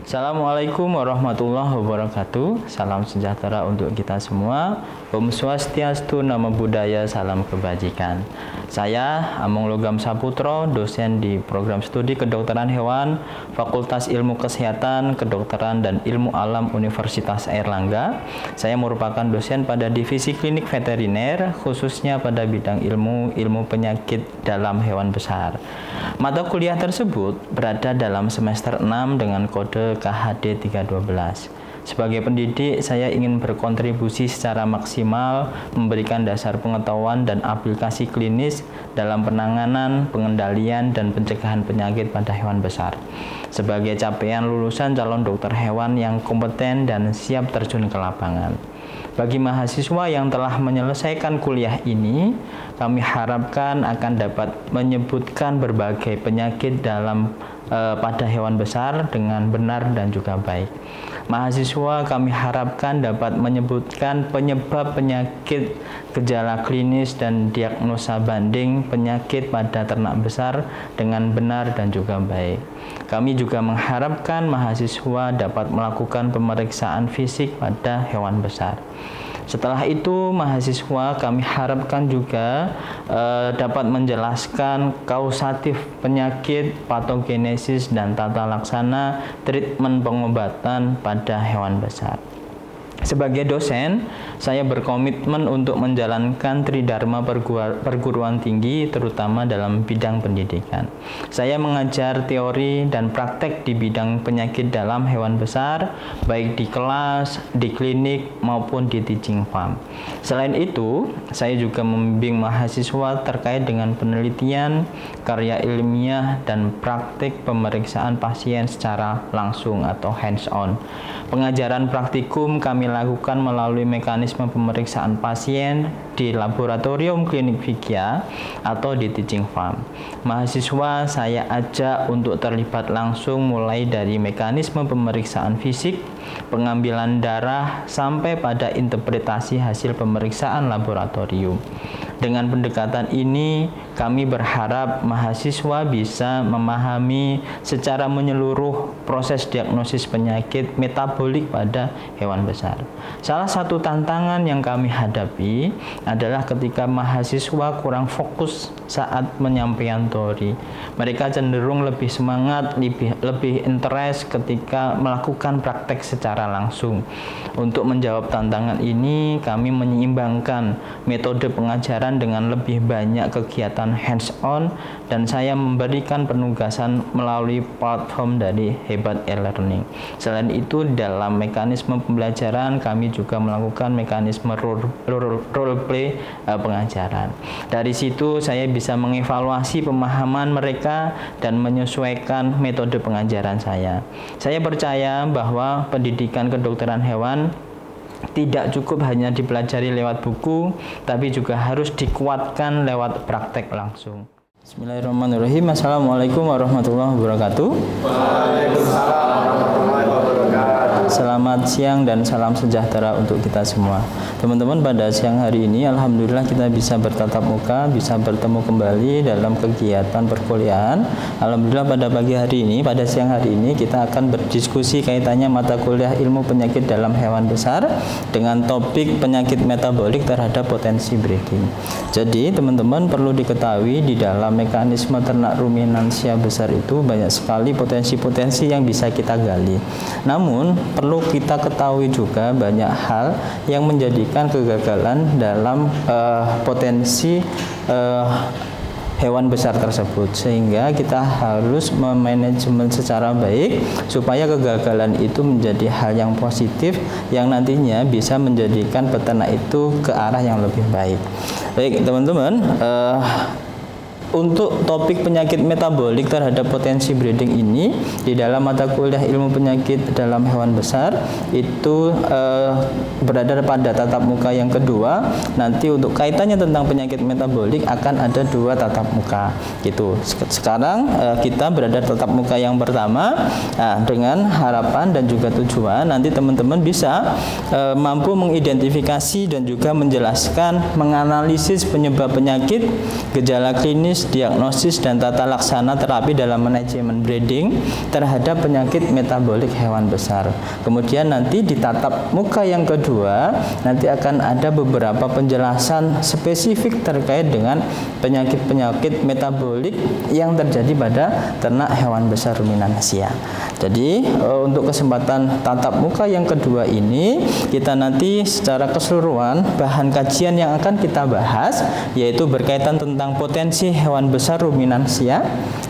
Assalamualaikum warahmatullahi wabarakatuh. Salam sejahtera untuk kita semua. Om Swastiastu, Namo Buddhaya, salam kebajikan. Saya Among Logam Saputro, dosen di program studi kedokteran hewan, Fakultas Ilmu Kesehatan, Kedokteran dan Ilmu Alam Universitas Airlangga. Saya merupakan dosen pada divisi klinik veteriner, khususnya pada bidang ilmu penyakit dalam hewan besar. Mata kuliah tersebut berada dalam semester 6 dengan kode KHD 312. Sebagai pendidik, saya ingin berkontribusi secara maksimal memberikan dasar pengetahuan dan aplikasi klinis dalam penanganan, pengendalian, dan pencegahan penyakit pada hewan besar. Sebagai capaian lulusan calon dokter hewan yang kompeten dan siap terjun ke lapangan. Bagi mahasiswa yang telah menyelesaikan kuliah ini, kami harapkan akan dapat menyebutkan berbagai penyakit pada hewan besar dengan benar dan juga baik. Mahasiswa kami harapkan dapat menyebutkan penyebab penyakit, gejala klinis, dan diagnosa banding penyakit pada ternak besar dengan benar dan juga baik. Kami juga mengharapkan mahasiswa dapat melakukan pemeriksaan fisik pada hewan besar. Setelah itu, mahasiswa kami harapkan juga dapat menjelaskan kausatif penyakit, patogenesis, dan tata laksana treatment pengobatan pada hewan besar. Sebagai dosen, saya berkomitmen untuk menjalankan tridharma perguruan tinggi, terutama dalam bidang pendidikan. Saya mengajar teori dan praktek di bidang penyakit dalam hewan besar, baik di kelas, di klinik, maupun di teaching farm. Selain itu, saya juga membimbing mahasiswa terkait dengan penelitian, karya ilmiah, dan praktik pemeriksaan pasien secara langsung atau hands-on. Pengajaran praktikum kami lakukan melalui mekanisme pemeriksaan pasien di laboratorium klinik Vikia atau di teaching farm. Mahasiswa saya ajak untuk terlibat langsung mulai dari mekanisme pemeriksaan fisik, pengambilan darah, sampai pada interpretasi hasil pemeriksaan laboratorium. Dengan pendekatan ini, kami berharap mahasiswa bisa memahami secara menyeluruh proses diagnosis penyakit metabolik pada hewan besar. Salah satu tantangan yang kami hadapi adalah ketika mahasiswa kurang fokus saat menyampaikan teori. Mereka cenderung lebih semangat, lebih interest ketika melakukan praktek secara langsung. Untuk menjawab tantangan ini, kami menyeimbangkan metode pengajaran dengan lebih banyak kegiatan hands-on, dan saya memberikan penugasan melalui platform dari Hebat e-learning. Selain itu, dalam mekanisme pembelajaran kami juga melakukan mekanisme role play pengajaran. Dari situ saya bisa mengevaluasi pemahaman mereka dan menyesuaikan metode pengajaran saya. Saya percaya bahwa pendidikan kedokteran hewan tidak cukup hanya dipelajari lewat buku, tapi juga harus dikuatkan lewat praktek langsung. Bismillahirrahmanirrahim. Assalamualaikum warahmatullahi wabarakatuh. Waalaikumsalam warahmatullahi wabarakatuh. Selamat siang dan salam sejahtera untuk kita semua. Teman-teman, pada siang hari ini alhamdulillah kita bisa bertatap muka, bisa bertemu kembali dalam kegiatan perkuliahan. Alhamdulillah pada pagi hari ini, pada siang hari ini kita akan berdiskusi kaitannya mata kuliah ilmu penyakit dalam hewan besar dengan topik penyakit metabolik terhadap potensi breeding. Jadi teman-teman perlu diketahui di dalam mekanisme ternak ruminansia besar itu banyak sekali potensi-potensi yang bisa kita gali. Namun perlu kita ketahui juga banyak hal yang menjadikan kegagalan dalam potensi hewan besar tersebut, sehingga kita harus memanajemen secara baik supaya kegagalan itu menjadi hal yang positif yang nantinya bisa menjadikan peternak itu ke arah yang lebih baik. Baik teman-teman, untuk topik penyakit metabolik terhadap potensi breeding ini di dalam mata kuliah ilmu penyakit dalam hewan besar itu berada pada tatap muka yang kedua. Nanti untuk kaitannya tentang penyakit metabolik akan ada dua tatap muka gitu. Sekarang kita berada tatap muka yang pertama. Nah, dengan harapan dan juga tujuan nanti teman-teman bisa mampu mengidentifikasi dan juga menjelaskan, menganalisis penyebab penyakit, gejala klinis, analisis, diagnosis, dan tata laksana terapi dalam manajemen breeding terhadap penyakit metabolik hewan besar. Kemudian nanti di tatap muka yang kedua nanti akan ada beberapa penjelasan spesifik terkait dengan penyakit-penyakit metabolik yang terjadi pada ternak hewan besar ruminansia. Jadi untuk kesempatan tatap muka yang kedua ini kita nanti secara keseluruhan bahan kajian yang akan kita bahas yaitu berkaitan tentang potensi hewan besar ruminansia.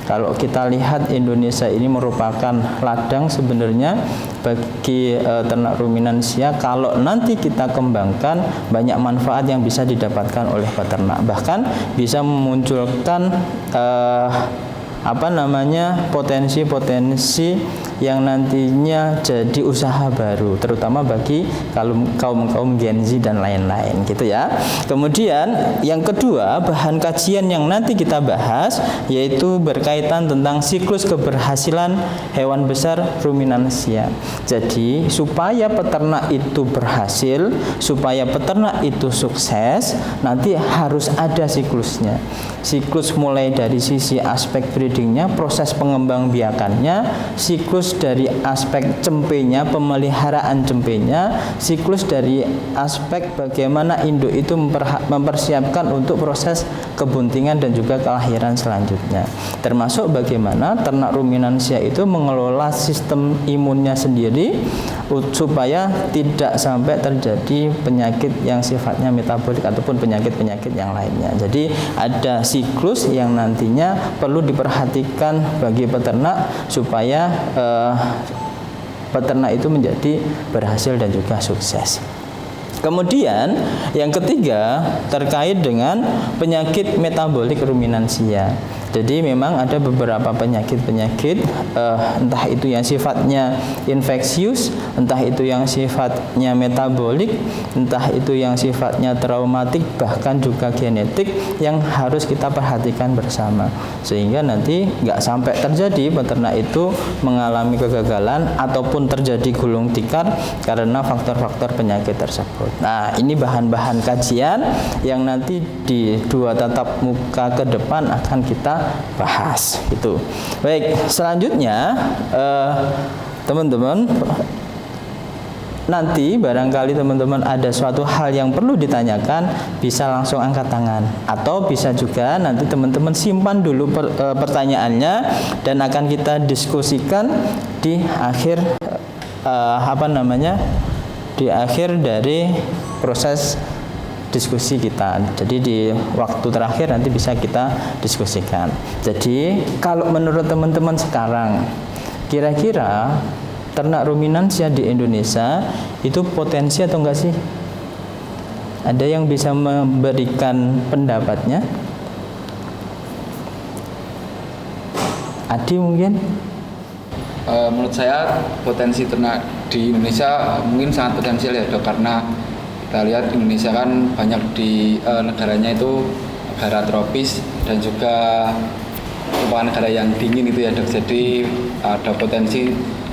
Kalau kita lihat Indonesia ini merupakan ladang sebenarnya bagi ternak ruminansia. Kalau nanti kita kembangkan banyak manfaat yang bisa didapatkan oleh peternak, bahkan bisa memunculkan potensi-potensi yang nantinya jadi usaha baru, terutama bagi kaum Gen Z dan lain-lain gitu ya. Kemudian yang kedua, bahan kajian yang nanti kita bahas yaitu berkaitan tentang siklus keberhasilan hewan besar ruminansia. Jadi supaya peternak itu berhasil, supaya peternak itu sukses, nanti harus ada siklusnya. Siklus mulai dari sisi aspek breedingnya, proses pengembangbiakannya, siklus dari aspek cempenya, pemeliharaan cempenya, siklus dari aspek bagaimana induk itu mempersiapkan untuk proses kebuntingan dan juga kelahiran selanjutnya. Termasuk bagaimana ternak ruminansia itu mengelola sistem imunnya sendiri supaya tidak sampai terjadi penyakit yang sifatnya metabolik ataupun penyakit-penyakit yang lainnya. Jadi ada siklus yang nantinya perlu diperhatikan bagi peternak supaya peternak itu menjadi berhasil dan juga sukses. Kemudian yang ketiga terkait dengan penyakit metabolik ruminansia. Jadi memang ada beberapa penyakit-penyakit entah itu yang sifatnya infeksius, entah itu yang sifatnya metabolik, entah itu yang sifatnya traumatik, bahkan juga genetik yang harus kita perhatikan bersama. Sehingga nanti nggak sampai terjadi peternak itu mengalami kegagalan ataupun terjadi gulung tikar karena faktor-faktor penyakit tersebut. Nah, ini bahan-bahan kajian yang nanti di dua tatap muka ke depan akan kita bahas gitu. Baik, selanjutnya teman-teman nanti barangkali teman-teman ada suatu hal yang perlu ditanyakan, bisa langsung angkat tangan atau bisa juga nanti teman-teman simpan dulu pertanyaannya dan akan kita diskusikan di akhir di akhir dari proses diskusi kita. Jadi di waktu terakhir nanti bisa kita diskusikan. Jadi kalau menurut teman-teman sekarang, kira-kira ternak ruminansia di Indonesia itu potensi atau enggak sih? Ada yang bisa memberikan pendapatnya? Adi mungkin? Menurut saya potensi ternak di Indonesia mungkin sangat potensial ya dok, karena kita lihat Indonesia kan banyak di negaranya itu negara tropis dan juga merupakan negara yang dingin itu ya dok. Jadi ada potensi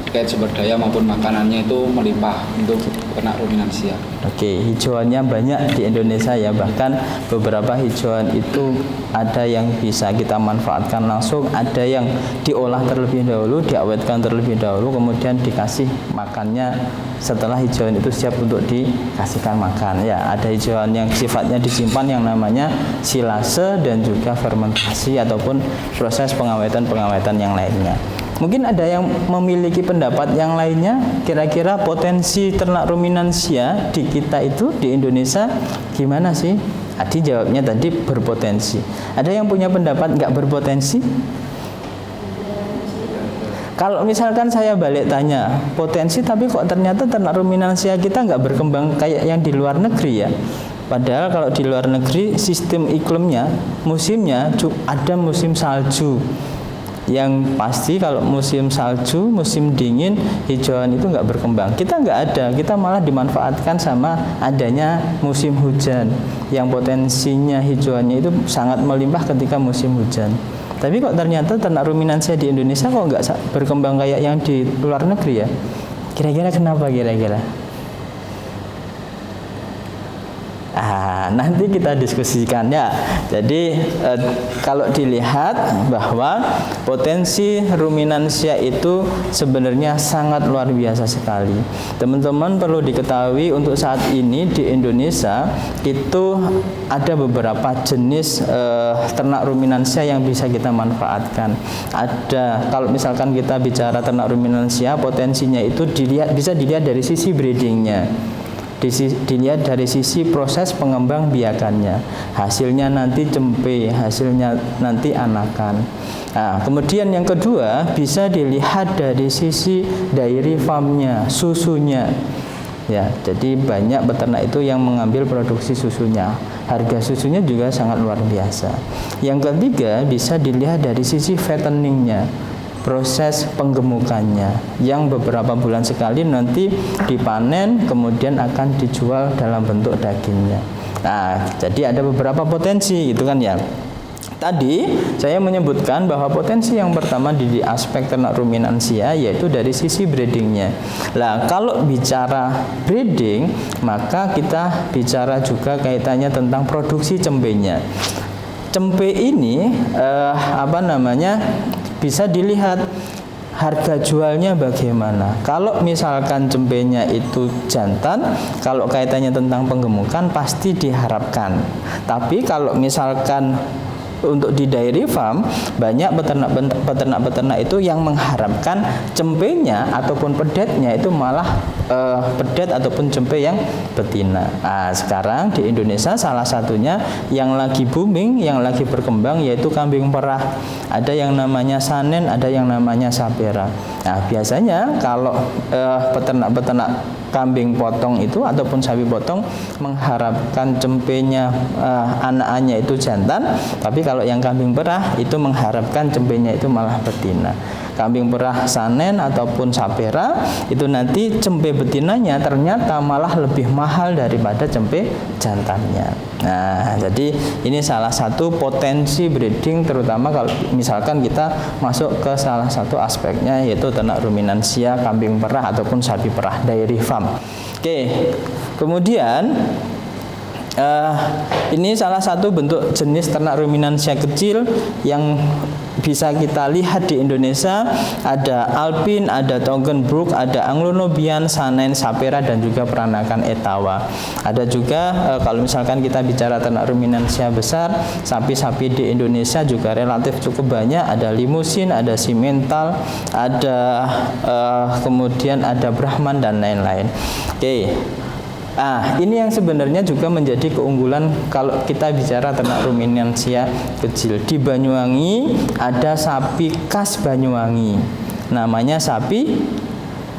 terkait sumber daya maupun makanannya itu melimpah untuk ternak ruminansia. Oke, hijauannya banyak di Indonesia ya, bahkan beberapa hijauan itu ada yang bisa kita manfaatkan langsung, ada yang diolah terlebih dahulu, diawetkan terlebih dahulu, kemudian dikasih makannya setelah hijauan itu siap untuk dikasihkan makan. Ya, ada hijauan yang sifatnya disimpan yang namanya silase dan juga fermentasi ataupun proses pengawetan yang lainnya. Mungkin ada yang memiliki pendapat yang lainnya, kira-kira potensi ternak ruminansia di kita itu di Indonesia gimana sih? Adi jawabnya tadi berpotensi. Ada yang punya pendapat nggak berpotensi? Kalau misalkan saya balik tanya potensi, tapi kok ternyata ternak ruminansia kita nggak berkembang kayak yang di luar negeri ya? Padahal kalau di luar negeri sistem iklimnya, musimnya ada musim salju. Yang pasti kalau musim salju, musim dingin, hijauan itu nggak berkembang. Kita nggak ada, kita malah dimanfaatkan sama adanya musim hujan yang potensinya hijauannya itu sangat melimpah ketika musim hujan. Tapi kok ternyata ternak ruminansia di Indonesia kok nggak berkembang kayak yang di luar negeri ya? Kira-kira kenapa kira-kira? nanti kita diskusikan ya. Jadi kalau dilihat bahwa potensi ruminansia itu sebenarnya sangat luar biasa sekali. Teman-teman perlu diketahui untuk saat ini di Indonesia itu ada beberapa jenis ternak ruminansia yang bisa kita manfaatkan. Ada, kalau misalkan kita bicara ternak ruminansia, potensinya itu bisa dilihat dari sisi breedingnya, dilihat dari sisi proses pengembang biakannya, hasilnya nanti cempe, hasilnya nanti anakan. Nah, kemudian yang kedua bisa dilihat dari sisi dairy farmnya, susunya. Ya, jadi banyak peternak itu yang mengambil produksi susunya. Harga susunya juga sangat luar biasa. Yang ketiga bisa dilihat dari sisi fatteningnya, proses penggemukannya, yang beberapa bulan sekali nanti dipanen kemudian akan dijual dalam bentuk dagingnya. Nah, jadi ada beberapa potensi gitu kan ya. Tadi saya menyebutkan bahwa potensi yang pertama di aspek ternak ruminansia yaitu dari sisi breedingnya. Nah, kalau bicara breeding, maka kita bicara juga kaitannya tentang produksi cempenya. Cempe ini bisa dilihat harga jualnya bagaimana. Kalau misalkan cempenya itu jantan, kalau kaitannya tentang penggemukan pasti diharapkan. Tapi kalau misalkan untuk di dairy farm, banyak peternak-peternak itu yang mengharapkan cempenya ataupun pedetnya itu malah pedet ataupun cempe yang betina. Nah, sekarang di Indonesia salah satunya yang lagi booming, yang lagi berkembang yaitu kambing perah. Ada yang namanya Sanen, ada yang namanya Sapera. Nah, biasanya kalau peternak-peternak kambing potong itu ataupun sapi potong mengharapkan cempenya anak-anaknya itu jantan, tapi kalau yang kambing perah itu mengharapkan cempenya itu malah betina. Kambing perah Sanen ataupun Sapera itu nanti cempe betinanya ternyata malah lebih mahal daripada cempe jantannya. Nah, jadi ini salah satu potensi breeding, terutama kalau misalkan kita masuk ke salah satu aspeknya yaitu ternak ruminansia, kambing perah ataupun sapi perah, dairy farm. Oke, kemudian ini salah satu bentuk jenis ternak ruminansia kecil yang bisa kita lihat di Indonesia. Ada Alpin, ada Toggenburg, ada Anglo-Nubian, Sanen, Sapera, dan juga peranakan Etawa. Ada juga kalau misalkan kita bicara ternak ruminansia besar, sapi-sapi di Indonesia juga relatif cukup banyak. Ada Limusin, ada Simmental, ada kemudian ada Brahman dan lain-lain. Oke. Ini yang sebenarnya juga menjadi keunggulan kalau kita bicara ternak ruminansia kecil. Di Banyuwangi ada sapi khas Banyuwangi, namanya sapi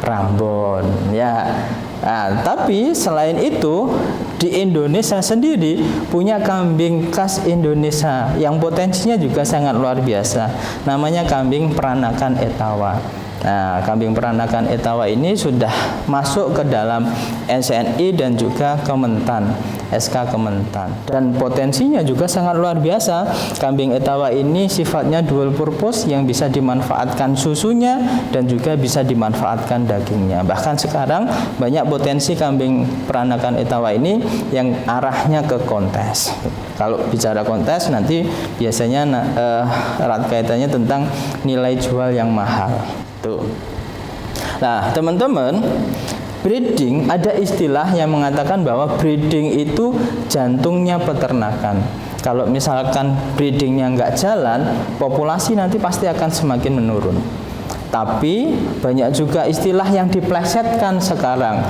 Rambon. Ya. Nah, tapi selain itu di Indonesia sendiri punya kambing khas Indonesia yang potensinya juga sangat luar biasa. Namanya kambing peranakan Etawa. Nah, kambing peranakan Etawa ini sudah masuk ke dalam SNI dan juga Kementan, SK Kementan. Dan potensinya juga sangat luar biasa. Kambing Etawa ini sifatnya dual purpose yang bisa dimanfaatkan susunya dan juga bisa dimanfaatkan dagingnya. Bahkan sekarang banyak potensi kambing peranakan Etawa ini yang arahnya ke kontes. Kalau bicara kontes nanti biasanya erat kaitannya tentang nilai jual yang mahal. Tuh. Nah, teman-teman, breeding, ada istilah yang mengatakan bahwa breeding itu jantungnya peternakan. Kalau misalkan breedingnya nggak jalan, populasi nanti pasti akan semakin menurun. Tapi banyak juga istilah yang diplesetkan sekarang.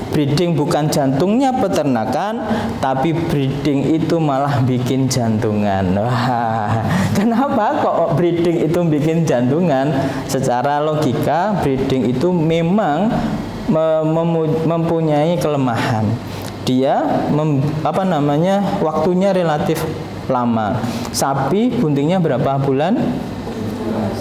Breeding bukan jantungnya peternakan, tapi breeding itu malah bikin jantungan. Wah, kenapa kok breeding itu bikin jantungan? Secara logika, breeding itu memang mempunyai kelemahan. Dia waktunya relatif lama. Sapi buntingnya berapa bulan?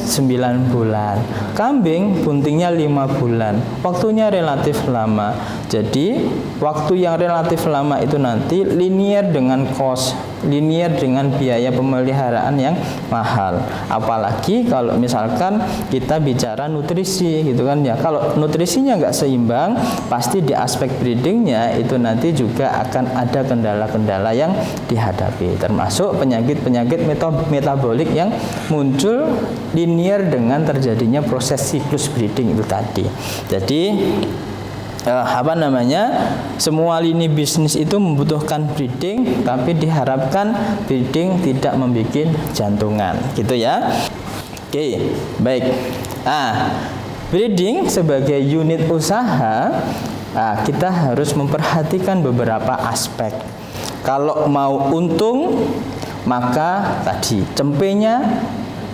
9 bulan. Kambing buntingnya 5 bulan. Waktunya relatif lama. Jadi waktu yang relatif lama itu nanti linear dengan cost linier dengan biaya pemeliharaan yang mahal. Apalagi kalau misalkan kita bicara nutrisi gitu kan ya. Kalau nutrisinya nggak seimbang, pasti di aspek breedingnya itu nanti juga akan ada kendala-kendala yang dihadapi, termasuk penyakit-penyakit metabolik yang muncul linier dengan terjadinya proses siklus breeding itu tadi. Jadi semua lini bisnis itu membutuhkan breeding, tapi diharapkan breeding tidak membuat jantungan, gitu ya. Oke, baik. Breeding sebagai unit usaha, kita harus memperhatikan beberapa aspek. Kalau mau untung, maka tadi cempenya,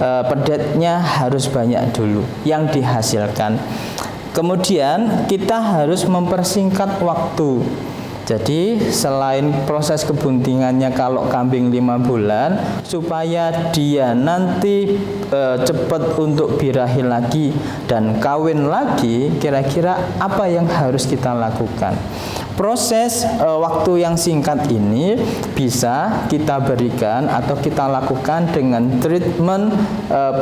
pedetnya harus banyak dulu yang dihasilkan. Kemudian kita harus mempersingkat waktu. Jadi selain proses kebuntingannya kalau kambing 5 bulan, supaya dia nanti cepat untuk birahi lagi dan kawin lagi, kira-kira apa yang harus kita lakukan? Proses waktu yang singkat ini bisa kita berikan atau kita lakukan dengan treatment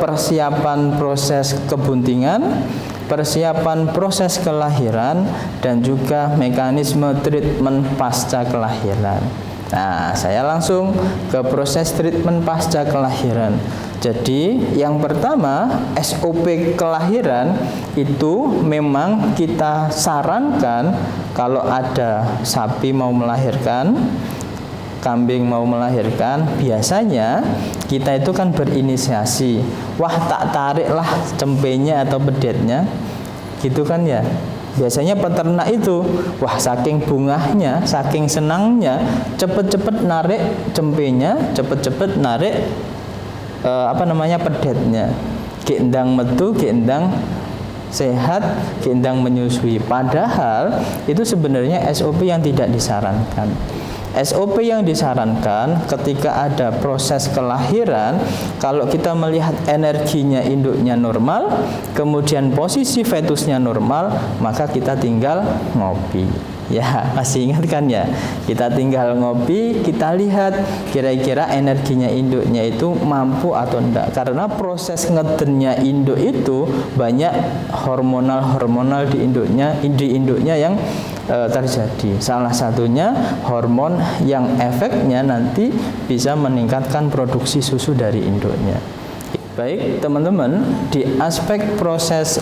persiapan proses kebuntingan, persiapan proses kelahiran, dan juga mekanisme treatment pasca kelahiran. Nah, saya langsung ke proses treatment pasca kelahiran. Jadi, yang pertama, SOP kelahiran itu memang kita sarankan kalau ada sapi mau melahirkan, kambing mau melahirkan, biasanya kita itu kan berinisiasi, wah tak tariklah cempenya atau pedetnya, gitu kan ya. Biasanya peternak itu, wah saking bungahnya, saking senangnya, cepet-cepet narik cempenya, cepet-cepet narik pedetnya. Gendang metu, gendang sehat, gendang menyusui. Padahal itu sebenarnya SOP yang tidak disarankan. SOP yang disarankan ketika ada proses kelahiran, kalau kita melihat energinya induknya normal, kemudian posisi fetusnya normal, maka kita tinggal ngopi. Ya, masih ingat kan ya? Kita tinggal ngopi, kita lihat kira-kira energinya induknya itu mampu atau enggak. Karena proses ngedennya induk itu banyak hormonal di induknya yang terjadi. Salah satunya hormon yang efeknya nanti bisa meningkatkan produksi susu dari induknya. Baik, teman-teman, di aspek proses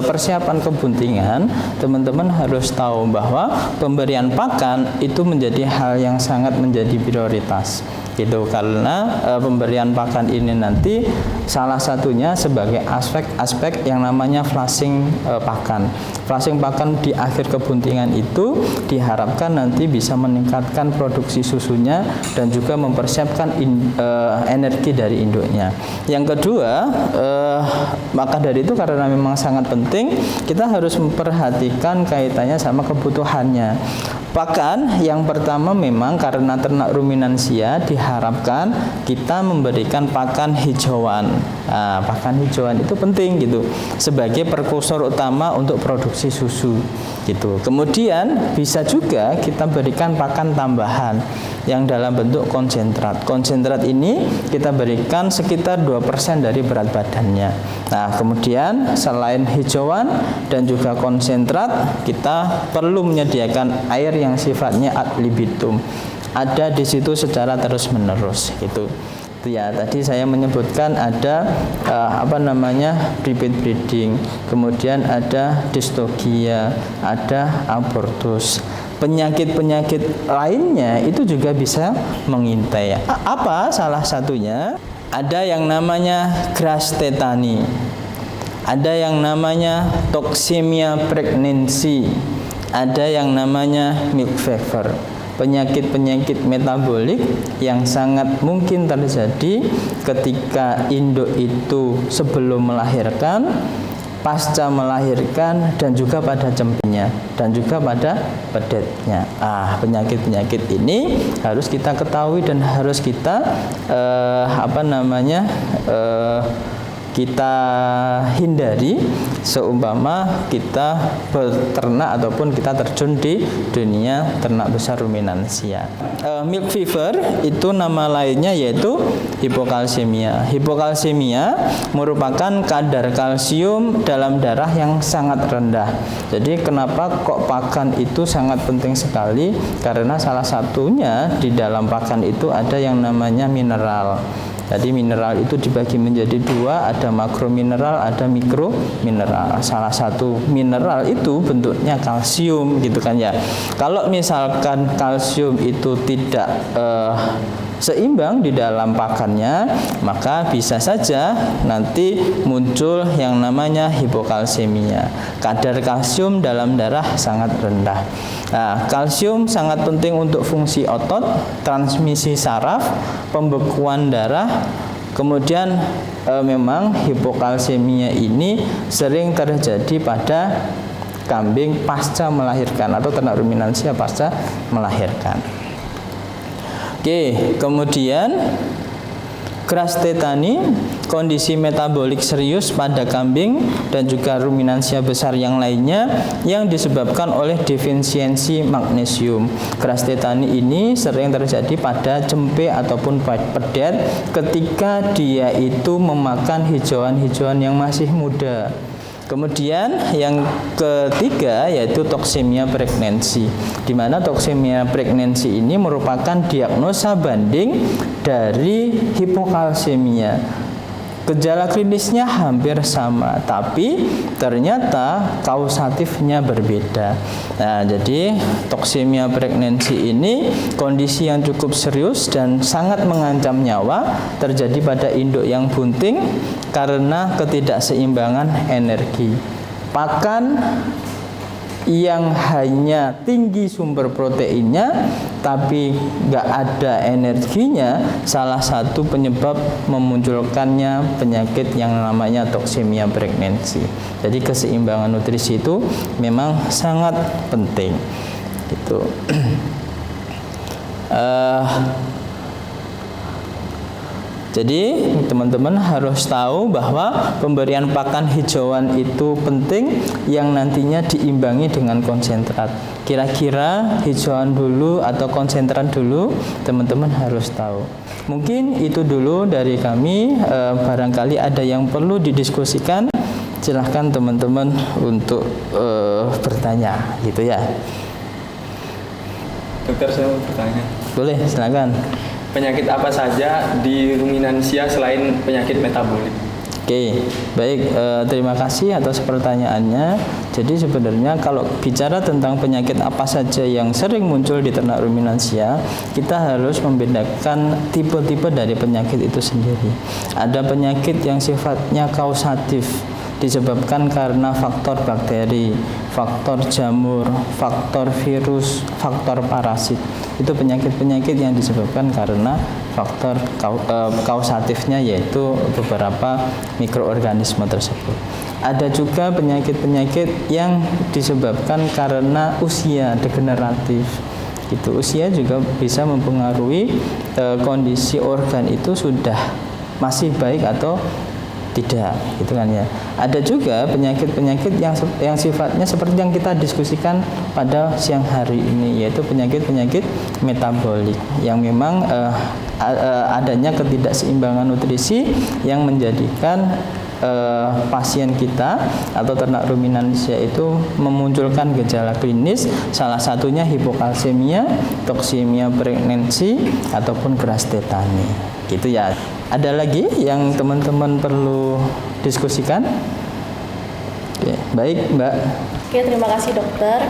persiapan kebuntingan, teman-teman harus tahu bahwa pemberian pakan itu menjadi hal yang sangat menjadi prioritas. Gitu, karena pemberian pakan ini nanti salah satunya sebagai aspek-aspek yang namanya flushing pakan. Flushing pakan di akhir kebuntingan itu diharapkan nanti bisa meningkatkan produksi susunya dan juga mempersiapkan energi dari induknya. Yang kedua, maka dari itu karena memang sangat penting, kita harus memperhatikan kaitannya sama kebutuhannya. Pakan yang pertama memang karena ternak ruminansia diharapkan kita memberikan pakan hijauan. Nah, pakan hijauan itu penting gitu sebagai prekursor utama untuk produksi susu gitu. Kemudian bisa juga kita berikan pakan tambahan yang dalam bentuk konsentrat. Konsentrat ini kita berikan sekitar 2% dari berat badannya. Nah, kemudian selain hijauan dan juga konsentrat, kita perlu menyediakan air yang sifatnya ad libitum. Ada di situ secara terus-menerus gitu. Ya, tadi saya menyebutkan ada repeat breeding, kemudian ada distogia, ada abortus. Penyakit-penyakit lainnya itu juga bisa mengintai. Apa salah satunya? Ada yang namanya grass tetani, ada yang namanya toxemia pregnancy, ada yang namanya milk fever. Penyakit-penyakit metabolik yang sangat mungkin terjadi ketika induk itu sebelum melahirkan, pasca melahirkan, dan juga pada cempenya dan juga pada pedetnya. Penyakit-penyakit ini harus kita ketahui dan harus kita kita hindari seumpama kita beternak ataupun kita terjun di dunia ternak besar ruminansia. Milk fever itu nama lainnya yaitu hipokalsemia. Hipokalsemia merupakan kadar kalsium dalam darah yang sangat rendah. Jadi kenapa kok pakan itu sangat penting sekali? Karena salah satunya di dalam pakan itu ada yang namanya mineral. Jadi mineral itu dibagi menjadi dua, ada makromineral, ada mikromineral. Salah satu mineral itu bentuknya kalsium gitu kan ya. Kalau misalkan kalsium itu tidak seimbang di dalam pakannya, maka bisa saja nanti muncul yang namanya hipokalsemia. Kadar kalsium dalam darah sangat rendah. Nah, kalsium sangat penting untuk fungsi otot, transmisi saraf, pembekuan darah. Kemudian memang hipokalsemia ini sering terjadi pada kambing pasca melahirkan atau ternak ruminansia pasca melahirkan. Oke, kemudian keras tetani, kondisi metabolik serius pada kambing dan juga ruminansia besar yang lainnya yang disebabkan oleh defisiensi magnesium. Keras tetani ini sering terjadi pada cempe ataupun pedet ketika dia itu memakan hijauan-hijauan yang masih muda. Kemudian yang ketiga yaitu toksemia pregnancy, di mana toksemia pregnancy ini merupakan diagnosa banding dari hipokalsemia. Gejala klinisnya hampir sama, tapi ternyata kausatifnya berbeda. Nah, jadi toksemia pregnancy ini kondisi yang cukup serius dan sangat mengancam nyawa, terjadi pada induk yang bunting karena ketidakseimbangan energi. Pakan yang hanya tinggi sumber proteinnya tapi nggak ada energinya, salah satu penyebab memunculkannya penyakit yang namanya toksemia pregnancy. Jadi keseimbangan nutrisi itu memang sangat penting gitu. Jadi teman-teman harus tahu bahwa pemberian pakan hijauan itu penting yang nantinya diimbangi dengan konsentrat. Kira-kira hijauan dulu atau konsentrat dulu, teman-teman harus tahu. Mungkin itu dulu dari kami, barangkali ada yang perlu didiskusikan, silahkan teman-teman untuk bertanya gitu ya. Dokter, saya mau bertanya. Boleh, silakan. Penyakit apa saja di ruminansia selain penyakit metabolik? Oke, baik, terima kasih atas pertanyaannya. Jadi sebenarnya kalau bicara tentang penyakit apa saja yang sering muncul di ternak ruminansia, kita harus membedakan tipe-tipe dari penyakit itu sendiri. Ada penyakit yang sifatnya kausatif, disebabkan karena faktor bakteri, faktor jamur, faktor virus, faktor parasit. Itu penyakit-penyakit yang disebabkan karena faktor kausatifnya, yaitu beberapa mikroorganisme tersebut. Ada juga penyakit-penyakit yang disebabkan karena usia degeneratif. Gitu. Usia juga bisa mempengaruhi kondisi organ itu sudah masih baik atau tidak, gitu kan ya. Ada juga penyakit-penyakit yang sifatnya seperti yang kita diskusikan pada siang hari ini, yaitu penyakit-penyakit metabolik yang memang adanya ketidakseimbangan nutrisi yang menjadikan pasien kita atau ternak ruminansia itu memunculkan gejala klinis, salah satunya hipokalsemia, toksemia pregnancy ataupun keras tetani. Gitu ya. Ada lagi yang teman-teman perlu diskusikan? Oke, baik, Mbak. Oke, terima kasih dokter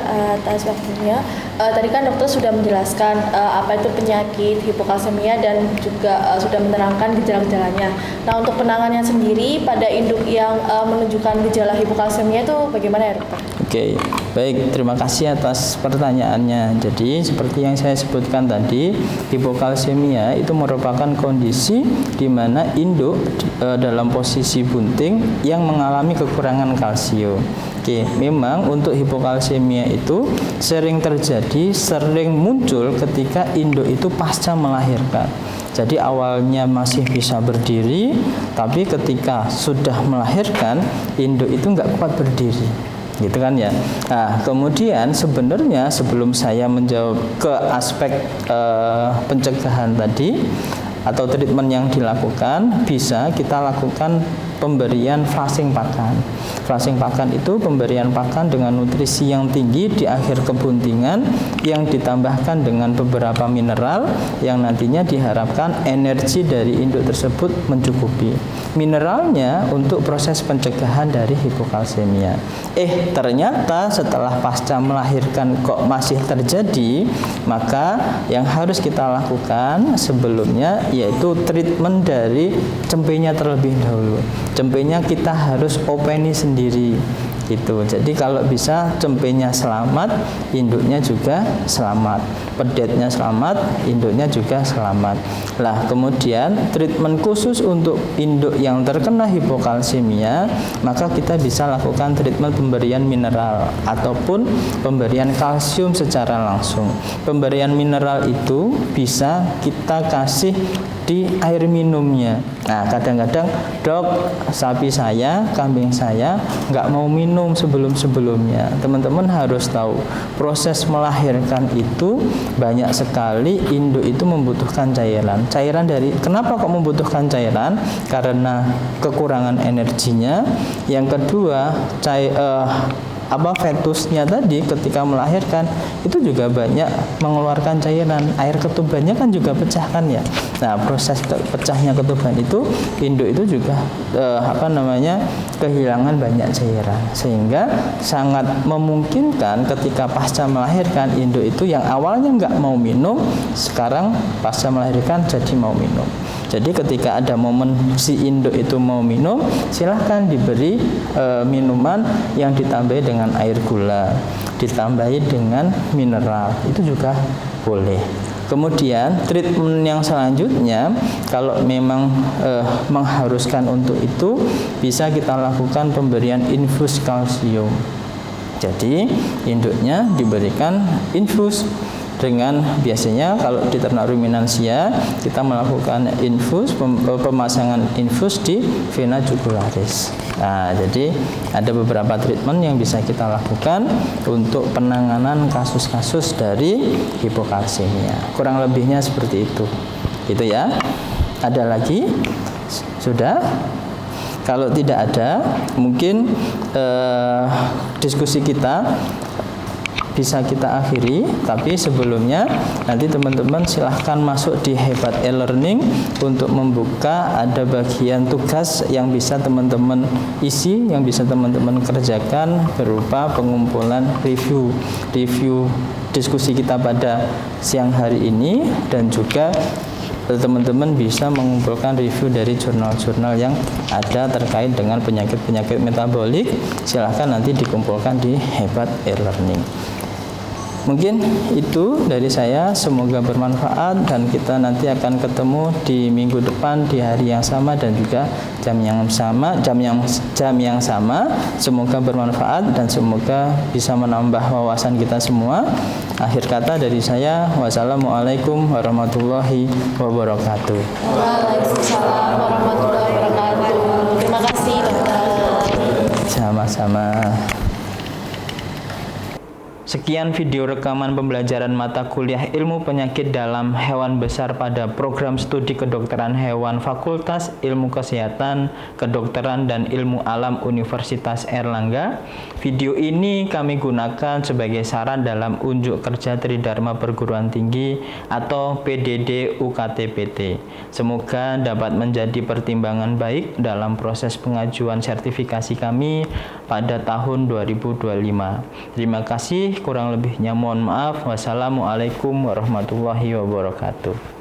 atas waktunya. Tadi kan dokter sudah menjelaskan apa itu penyakit hipokalsemia dan juga sudah menerangkan gejala-gejalanya. Nah, untuk penanganannya sendiri pada induk yang menunjukkan gejala hipokalsemia itu bagaimana ya dokter? Oke, baik, terima kasih atas pertanyaannya. Jadi seperti yang saya sebutkan tadi, hipokalsemia itu merupakan kondisi di mana induk dalam posisi bunting yang mengalami kekurangan kalsium. Oke, memang untuk hipokalsemia itu sering terjadi, sering muncul ketika induk itu pasca melahirkan. Jadi awalnya masih bisa berdiri, tapi ketika sudah melahirkan, induk itu nggak kuat berdiri, gitu kan ya. Nah, kemudian sebenarnya sebelum saya menjawab ke aspek pencegahan tadi atau treatment yang dilakukan, bisa kita lakukan pemberian flushing pakan. Flushing pakan itu pemberian pakan dengan nutrisi yang tinggi di akhir kebuntingan yang ditambahkan dengan beberapa mineral yang nantinya diharapkan energi dari induk tersebut mencukupi. Mineralnya untuk proses pencegahan dari hipokalsemia. Ternyata setelah pasca melahirkan kok masih terjadi, maka yang harus kita lakukan sebelumnya yaitu treatment dari cempenya terlebih dahulu. Cempenya kita harus openi sendiri gitu. Jadi kalau bisa cempenya selamat, induknya juga selamat. Pedetnya selamat, induknya juga selamat. Lah, kemudian treatment khusus untuk induk yang terkena hipokalsemia, maka kita bisa lakukan treatment pemberian mineral ataupun pemberian kalsium secara langsung. Pemberian mineral itu bisa kita kasih di air minumnya. Nah, kadang-kadang dok, sapi saya, kambing saya nggak mau minum sebelum-sebelumnya. Teman-teman harus tahu proses melahirkan itu banyak sekali induk itu membutuhkan cairan. Cairan dari kenapa kok membutuhkan cairan? Karena kekurangan energinya. Yang kedua, fetusnya tadi ketika melahirkan itu juga banyak mengeluarkan cairan. Air ketubannya kan juga pecah kan ya. Nah, proses pecahnya ketuban itu induk itu juga kehilangan banyak cairan, sehingga sangat memungkinkan ketika pasca melahirkan induk itu yang awalnya nggak mau minum, sekarang pasca melahirkan jadi mau minum. Jadi ketika ada momen si induk itu mau minum, silahkan diberi minuman yang ditambahi dengan air gula, ditambahi dengan mineral, itu juga boleh. Kemudian treatment yang selanjutnya, kalau memang mengharuskan untuk itu, bisa kita lakukan pemberian infus kalsium. Jadi induknya diberikan infus dengan biasanya kalau di ternak ruminansia kita melakukan infus, pemasangan infus di vena jugularis. Nah, jadi ada beberapa treatment yang bisa kita lakukan untuk penanganan kasus-kasus dari hipokalsemia. Kurang lebihnya seperti itu. Gitu ya. Ada lagi? Sudah? Kalau tidak ada, mungkin diskusi kita bisa kita akhiri, tapi sebelumnya nanti teman-teman silahkan masuk di Hebat e-learning untuk membuka, ada bagian tugas yang bisa teman-teman isi, yang bisa teman-teman kerjakan berupa pengumpulan review diskusi kita pada siang hari ini, dan juga teman-teman bisa mengumpulkan review dari jurnal-jurnal yang ada terkait dengan penyakit-penyakit metabolik. Silahkan nanti dikumpulkan di Hebat e-learning. Mungkin itu dari saya, semoga bermanfaat, dan kita nanti akan ketemu di minggu depan di hari yang sama dan juga jam yang sama. Semoga bermanfaat dan semoga bisa menambah wawasan kita semua. Akhir kata dari saya, wassalamualaikum warahmatullahi wabarakatuh. Waalaikumsalam warahmatullahi wabarakatuh. Terima kasih dokter. Sama-sama. Sekian video rekaman pembelajaran mata kuliah ilmu penyakit dalam hewan besar pada program studi kedokteran hewan Fakultas Ilmu Kesehatan, Kedokteran dan Ilmu Alam Universitas Airlangga. Video ini kami gunakan sebagai syarat dalam unjuk kerja Tridharma Perguruan Tinggi atau PDD UKT-PT. Semoga dapat menjadi pertimbangan baik dalam proses pengajuan sertifikasi kami pada tahun 2025. Terima kasih. Kurang lebihnya mohon maaf. Wassalamualaikum warahmatullahi wabarakatuh.